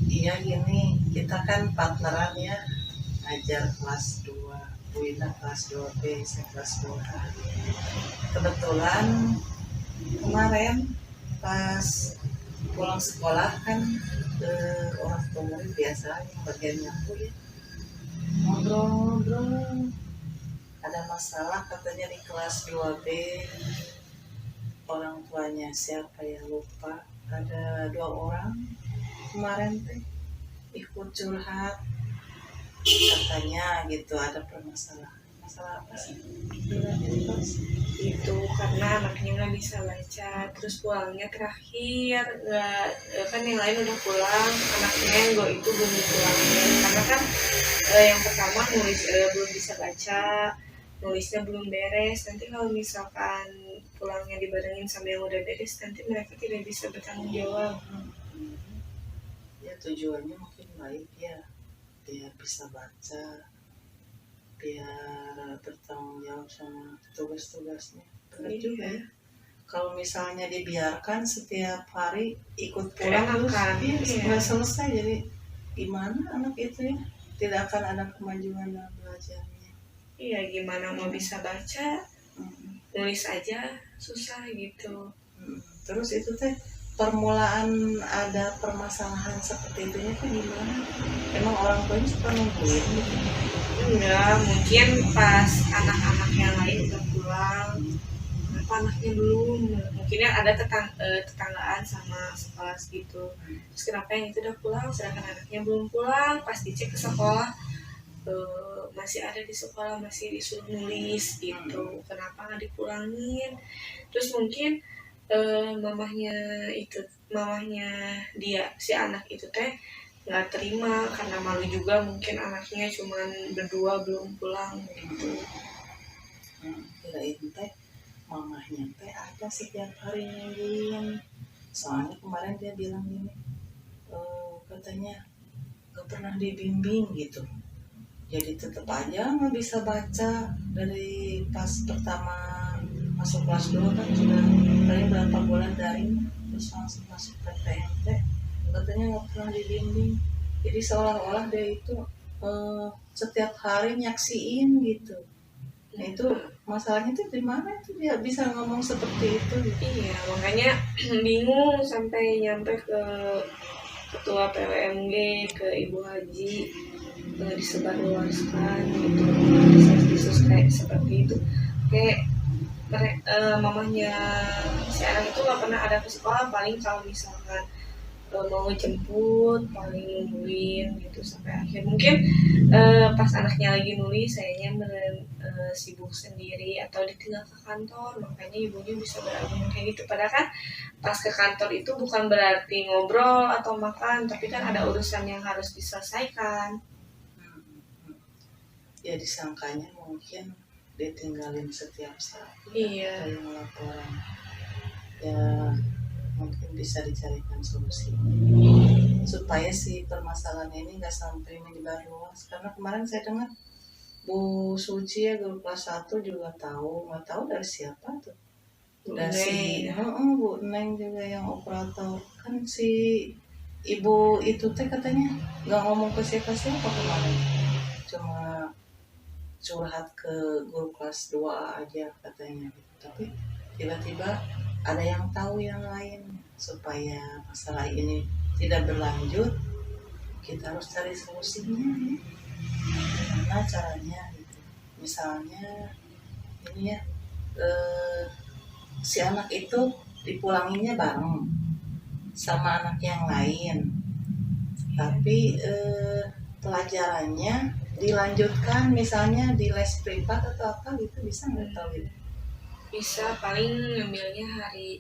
Iya gini, kita kan partneran ya, ngajar kelas 2, Bu Ina kelas 2B, saya kelas 2A. Kebetulan kemarin pas pulang sekolah kan orang tua murid biasa yang bagian aku ya, ngobrol-ngobrol, ada masalah katanya di kelas 2B, orang tuanya siapa ya lupa, ada 2 orang kemarin teh ikut curhat, katanya gitu ada permasalahan. Masalah apa sih? Itu karena anaknya nggak bisa baca, terus pulangnya terakhir nggak, kan yang lain udah pulang, anaknya yang itu belum dipulangin karena kan yang pertama nulis belum bisa baca, nulisnya belum beres. Nanti kalau misalkan pulangnya dibarengin sama yang udah beres, nanti mereka tidak bisa bertanggung jawab. Ya tujuannya mungkin baik ya, biar bisa baca, biar bertanggung jawab sama tugas-tugasnya. Benar juga ya, kalau misalnya dibiarkan setiap hari ikut pulang terus nggak selesai, jadi gimana anak itu ya, tidak akan ada kemajuan dalam belajarnya. Iya, gimana mau bisa baca, nulis aja susah gitu. Terus itu teh permulaan ada permasalahan seperti itu tuh gimana? Emang orang tuanya suka nungguin gitu? Enggak, mungkin pas anak-anak yang lain udah pulang, kenapa anaknya belum? Mungkinnya ada tetanggaan sama sekelas gitu. Terus kenapa yang itu udah pulang, sedangkan anaknya belum pulang? Pas dicek ke sekolah, masih ada di sekolah, masih disuruh nulis gitu. Kenapa nggak dipulangin? Terus mungkin mamahnya dia si anak itu teh nggak terima karena malu juga, mungkin anaknya cuman berdua belum pulang gitu. Kirain teh mamahnya teh ada setiap hari nungguin, soalnya kemarin dia bilang gini, katanya gak pernah dibimbing gitu, jadi tetap aja nggak bisa baca dari pas pertama masuk kelas 2 kan sudah paling berapa bulan daring, terus langsung masuk PTMT, katanya nggak pernah dibimbing, jadi seolah-olah dia itu setiap hari nyaksiin gitu. Nah itu masalahnya tuh di mana itu dia bisa ngomong seperti itu gitu. Iya, makanya bingung sampai nyampe ke ketua PWMG, ke Ibu Haji, disebarluaskan gitu, desas-desus kayak seperti itu. Kayak mamanya si anak itu nggak pernah ada ke sekolah, paling kalau misalkan mau jemput paling nungguin gitu sampai akhir. Mungkin pas anaknya lagi nulis sayanya sibuk sendiri atau ditinggal ke kantor, makanya ibunya bisa berargumen kayak gitu. Padahal kan pas ke kantor itu bukan berarti ngobrol atau makan, tapi kan ada urusan yang harus diselesaikan. Ya disangkanya mungkin ditinggalin setiap saat. Iya. Kayak laporan. Ya mungkin bisa dicarikan solusi supaya si permasalahan ini nggak sampai menyebar luas. Karena kemarin saya dengar Bu Suci ya, guru kelas 1 juga nggak tahu dari siapa tuh. Udah si Bu Neng juga yang operator. Kan si ibu itu teh katanya nggak ngomong ke siapa-siapa kemarin, cuma curhat ke guru kelas 2 aja katanya gitu. Tapi tiba-tiba ada yang tahu yang lain. Supaya masalah ini tidak berlanjut, kita harus cari solusinya ya. Gimana caranya gitu. Misalnya ini ya, si anak itu dipulanginnya bareng sama anak yang lain, tapi pelajarannya dilanjutkan misalnya di les privat atau apa gitu, bisa nggak tahu gitu? Bisa, paling ngambilnya hari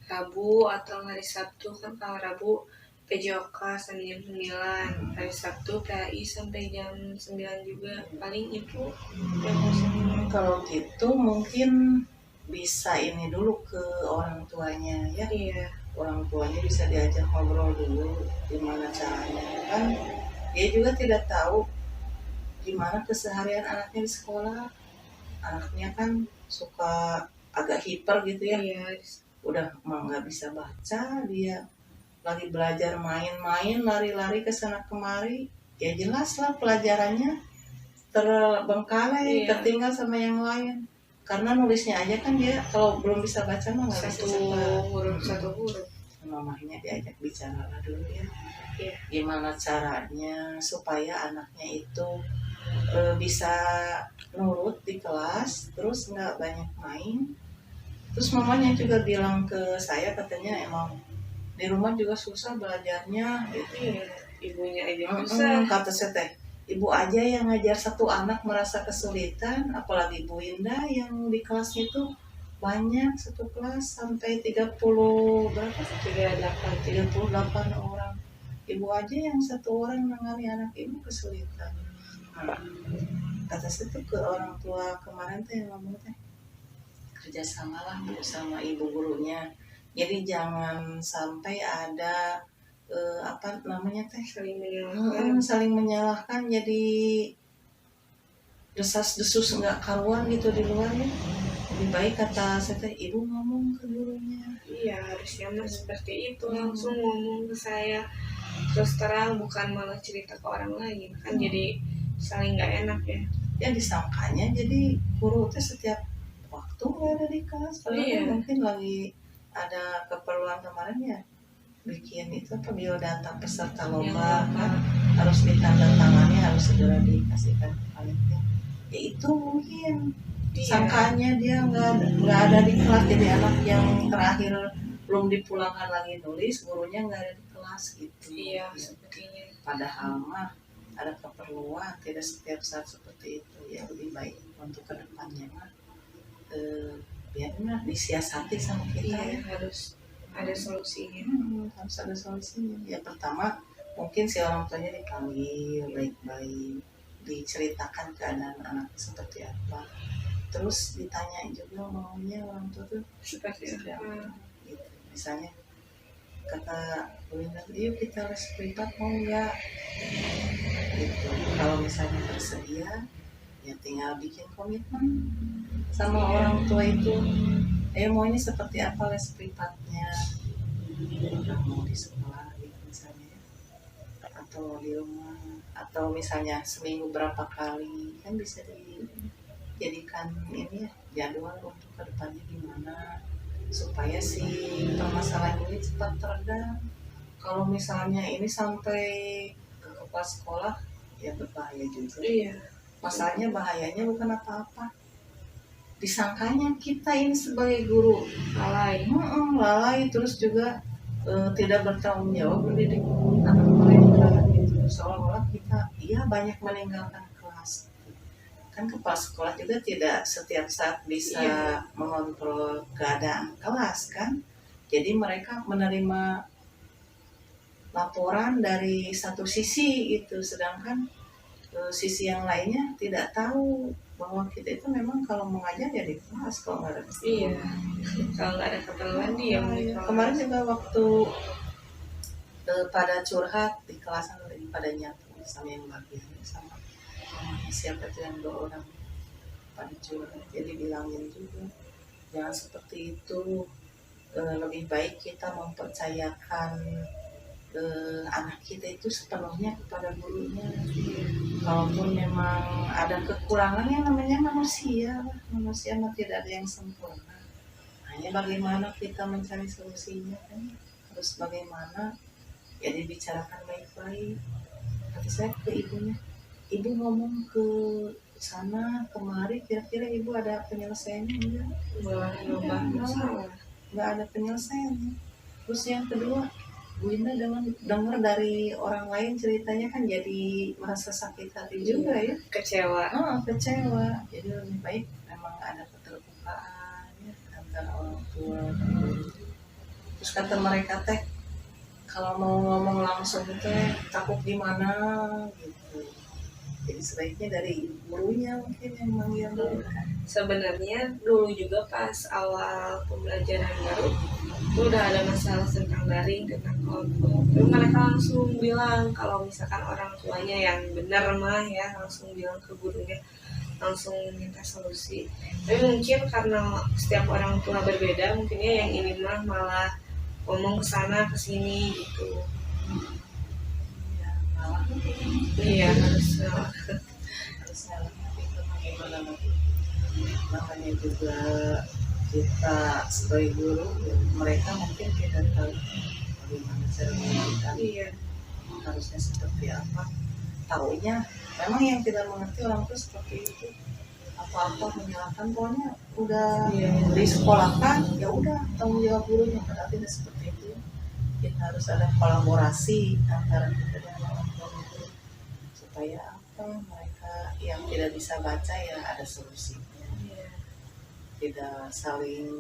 Rabu atau hari Sabtu, kan kalau Rabu PJOK sampai jam 9, hari Sabtu PAI sampai jam 9 juga, paling itu yang kalau gitu mungkin bisa ini dulu ke orang tuanya ya. Iya. Orang tuanya bisa diajak ngobrol dulu gimana caranya, kan dia juga tidak tahu gimana keseharian anaknya di sekolah. Anaknya kan suka agak hiper gitu ya. Iya. Udah nggak bisa baca dia, lagi belajar main-main lari-lari ke sana kemari, ya jelas lah pelajarannya terbengkalai, Iya. tertinggal sama yang lain. Karena nulisnya aja kan dia kalau belum bisa baca mah nggak bisa Satu cepat. huruf satu huruf. Mamahnya diajak bicara lah dulu ya. Iya. Gimana caranya supaya anaknya itu bisa nurut di kelas, terus nggak banyak main. Terus mamanya juga bilang ke saya, katanya emang di rumah juga susah belajarnya gitu. Iya, ibunya aja susah. Kata saya teh, ibu aja yang ngajar satu anak merasa kesulitan, apalagi Bu Indah yang di kelas itu banyak, satu kelas sampai 30 berapa sih? 38 orang. Ibu aja yang satu orang nangani anak ibu kesulitan. Nah, kata saya tuh ke orang tua kemarin teh yang ngomong teh, kerjasama lah Bu sama ibu gurunya. Jadi jangan sampai ada apa namanya teh, saling menyalahkan, jadi desas-desus nggak karuan gitu di luar ya. Lebih baik kata saya teh, ibu ngomong ke gurunya. Iya, harusnya mah seperti itu, langsung ngomong ke saya terus terang, bukan malah cerita ke orang lain kan. Jadi saling nggak enak ya. Ya disangkanya jadi guru teh setiap waktu nggak ada di kelas, padahal mungkin lagi ada keperluan kemarin ya, bikin itu apa biodata peserta lomba kan, harus ditandatangani, harus segera dikasihkan ke panitia. Ya itu mungkin sangkanya dia nggak ada di kelas, jadi anak yang terakhir belum dipulangkan lagi nulis, gurunya nggak ada di kelas gitu. Iya, sepertinya. Padahal mah ada keperluan, tidak setiap saat seperti itu. Ya lebih baik untuk kedepannya mah biarlah disiasati sama kita. Iya, harus ada solusinya. Harus ada solusinya. Ya pertama mungkin si orang tuanya dipanggil baik-baik, diceritakan keadaan anak seperti apa, terus ditanya juga maunya orang tua tuh seperti apa gitu. Misalnya kata Belinda, yuk kita les privat mau nggak gitu. Kalau misalnya tersedia ya tinggal bikin komitmen sama orang tua itu, mau ini seperti apa les privatnya, udah mau di sekolah gitu misalnya, atau di rumah, atau misalnya seminggu berapa kali, kan bisa dijadikan ini ya jadwal untuk kedepannya gimana supaya si permasalahan ini cepat teredam. Kalau misalnya ini sampai ke kepala sekolah ya berbahaya juga. Iya. Masalahnya bahayanya bukan apa-apa, disangkanya kita ini sebagai guru lalai, terus juga tidak bertanggung jawab mendidik anak mereka gitu. Seolah-olah kita banyak meninggalkan kelas. Kan kepala sekolah juga tidak setiap saat bisa mengontrol keadaan kelas kan. Jadi mereka menerima laporan dari satu sisi itu, sedangkan sisi yang lainnya tidak tahu bahwa kita itu memang kalau mengajar ya di kelas, kalau nggak ada keperluan. Kalau nggak ada keperluan dia. Kemarin juga waktu pada curhat di kelas lagi pada nyatu sama yang bagian sama siapa tuh yang 2 orang pada curhat, jadi bilangin juga jangan seperti itu. Lebih baik kita mempercayakan anak kita itu sepenuhnya kepada gurunya. Kalaupun memang ada kekurangan, yang namanya manusia mah tidak ada yang sempurna. Hanya bagaimana kita mencari solusinya kan, terus bagaimana ya dibicarakan baik-baik. Kata saya ke ibunya, ibu ngomong ke sana kemari, kira-kira ibu ada penyelesaiannya enggak? Nggak ada penyelesaiannya. Terus yang kedua, Bu Indah dengar dari orang lain ceritanya kan jadi merasa sakit hati juga ya, kecewa. Jadi lebih baik memang ada keterbukaan ya antara orang tua dan guru. Terus kata mereka teh, kalau mau ngomong langsung teh takut gimana gitu. Jadi sebaiknya dari gurunya mungkin yang manggil mereka. Sebenarnya dulu juga pas awal pembelajaran baru itu udah ada masalah tentang daring, tentang kelompok. Tapi mereka langsung bilang kalau misalkan orang tuanya yang benar mah ya langsung bilang ke gurunya, langsung minta solusi. Tapi mungkin karena setiap orang tua berbeda, mungkinnya yang ini mah malah ngomong ke sana ke sini gitu. Ya, malah Iya harus harus ngalah itu gimana lagi. Namanya juga kita sebagai guru, ya, mereka mungkin tidak tahu bagaimana cara mengajarkan, iya harusnya seperti apa. Taunya memang yang tidak mengerti orang tua seperti itu, apa-apa menyalahkan, pokoknya udah iya disekolahkan ya udah tanggung jawab gurunya, padahal tidak seperti itu. Kita harus ada kolaborasi antara kita dengan orang tua guru supaya apa, mereka yang tidak bisa baca ya ada solusinya, iya tidak saling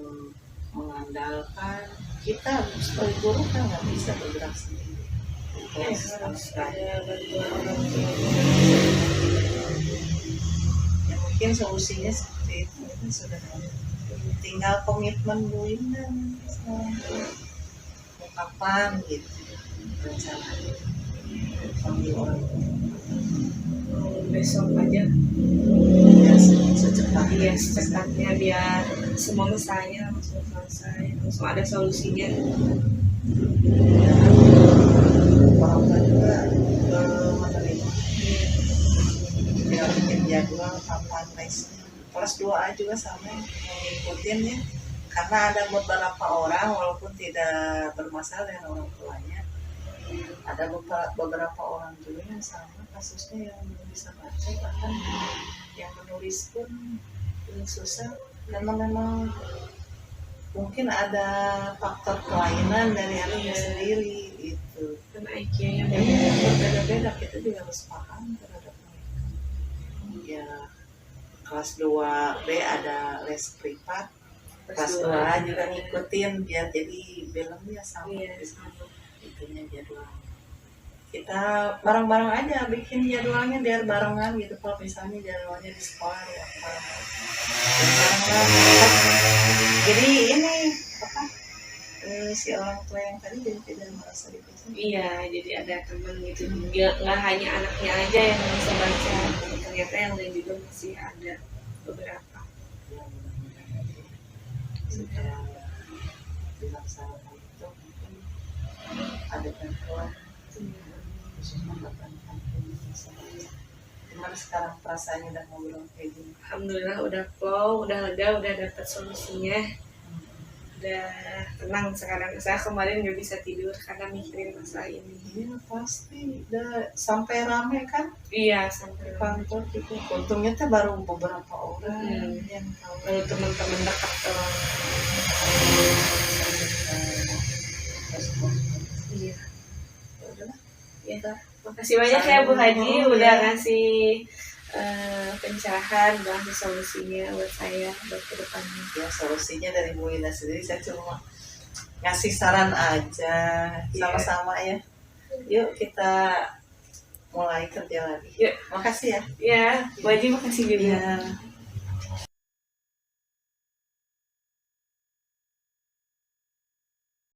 mengandalkan. Kita sebagai guru kan nggak bisa bergerak sendiri. iya Kelas harus anak ada bantuan orang tua. ya mungkin solusinya seperti itu sudah ada. Tinggal komitmen Bu Indah nanti sama orang tua. Mau kapan gitu rencananya panggil orang tua. Besok aja Ya secepatnya. iya secepatnya biar semua masalahnya langsung selesai, langsung ada solusinya. Orang tua juga menerima, tinggal bikin jadwal kapan lesnya. Kelas 2A juga sama ngikutin ya, karena ada beberapa orang walaupun tidak bermasalah dengan orang tuanya, ada beberapa orang juga yang sama kasusnya yang belum bisa baca, bahkan yang menulis pun ini susah karena memang mungkin ada faktor kelainan dari anaknya sendiri itu. Karena IQ-nya Jadi berbeda-beda, kita juga harus paham terhadap mereka. Ya kelas 2B ada les privat, kelas 2A juga ngikutin biar jadi filmnya sama, iya sama. itunya jadwal. Kita bareng-bareng aja bikin jadwalnya biar barengan gitu. Kalau misalnya jadwalnya di sekolah ya apa, ya barengan. Jadi ini apa, si orang tua yang tadi jadi tidak merasa dipikir. Iya, jadi ada teman gitu. Nggak hanya anaknya aja yang bisa baca, ternyata yang lain juga masih ada beberapa. Setelah dilaksanakan itu mungkin ada bantuan khusus mendapatkan bisa baca. Gimana sekarang perasaannya udah ngobrol kayak gini? Alhamdulillah udah flow, udah lega, udah dapat solusinya, udah tenang sekarang. Saya kemarin nggak bisa tidur karena mikirin masalah ini. Iya pasti udah sampai rame kan Iya di sampai kantor gitu. Untungnya tuh baru beberapa orang yang tahu. lalu teman-teman dekat doang. Iya. Ya udahlah. Ya, makasih banyak ya Bu Haji udah ngasih pencerahan, udah ngasih solusinya buat saya buat kedepannya. Ya solusinya dari Bu Ina sendiri, saya cuma ngasih saran aja. Sama-sama ya. Yuk kita mulai kerja lagi. Yuk. Makasih ya. Ya, Bu Haji makasih juga. Iya.